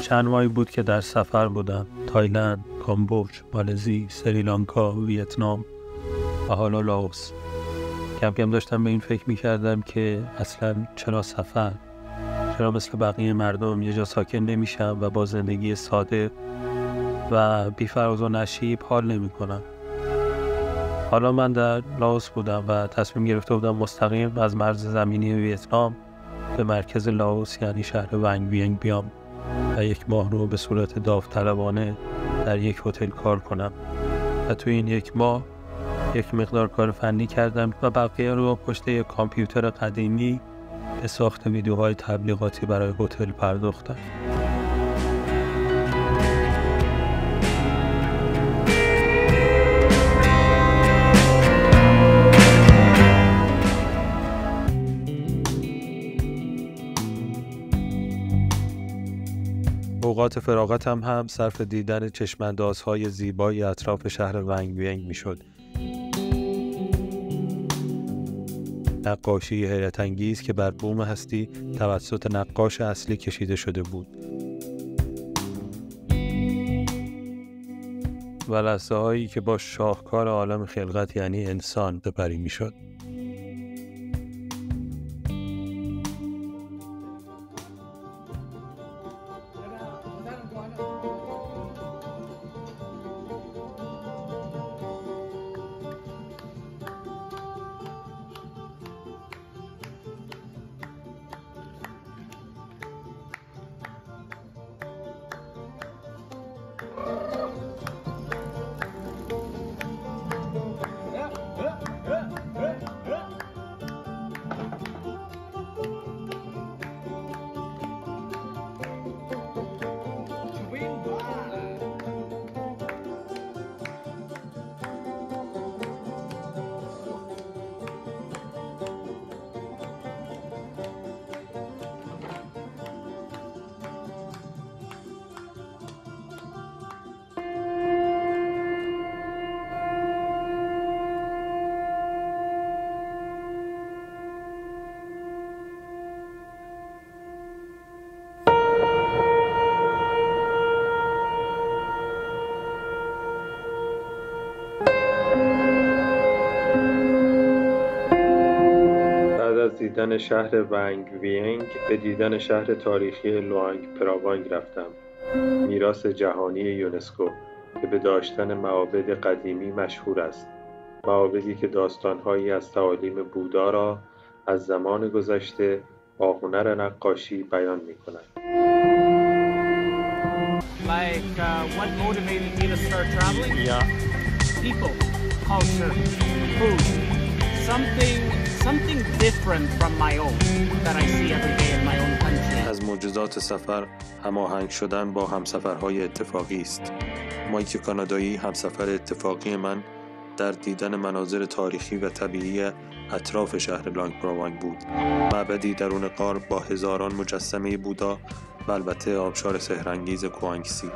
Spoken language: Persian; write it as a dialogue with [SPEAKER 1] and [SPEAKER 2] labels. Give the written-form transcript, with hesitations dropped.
[SPEAKER 1] چند ماهی بود که در سفر بودم. تایلند، کامبوج، مالزی، سریلانکا، ویتنام و حالا لاوس. کم کم داشتم به این فکر می‌کردم که اصلاً چرا سفر؟ چرا مثل بقیه مردم یه جا ساکن نمیشم و با زندگی ساده و بی‌فراز و نشیب حال نمی‌کنم؟ حالا من در لاوس بودم و تصمیم گرفته بودم مستقیم از مرز زمینی ویتنام به مرکز لاوس یعنی شهر ونگ وینگ بیام و یک ماه رو به صورت داوطلبانه در یک هتل کار کنم و توی این یک ماه یک مقدار کار فنی کردم و بقیه رو پشت یک کامپیوتر قدیمی به ساخت ویدیوهای تبلیغاتی برای هتل پرداختم. اوقات فراغتم هم صرف دیدن چشم‌اندازهای زیبای اطراف شهر ونگ وینگ میشد. نقاشی حیرت انگیز که بر بوم هستی توسط نقاش اصلی کشیده شده بود و لحظه هایی که با شاهکار عالم خلقت یعنی انسان سپری میشد. دیدن شهر ونگ وینگ به دیدن شهر تاریخی لوانگ پراوانگ رفتم. میراث جهانی یونسکو که به داشتن معابد قدیمی مشهور است. معابدی که داستان‌هایی از تعالیم بودا را از زمان گذشته با هنر نقاشی بیان می‌کند.
[SPEAKER 2] What motivated me to start traveling? Yeah. People, culture, food, something different from my own that I see every day in my own country.
[SPEAKER 1] از معجزات سفر هماهنگ شدن با همسفرهای اتفاقی است. مایک کانادایی همسفر اتفاقی من در دیدن مناظر تاریخی و طبیعی اطراف شهر لانگ پراوانگ بود. معبدی درون غار با هزاران مجسمه بودا و البته آبشار سحرانگیز کوانگسی.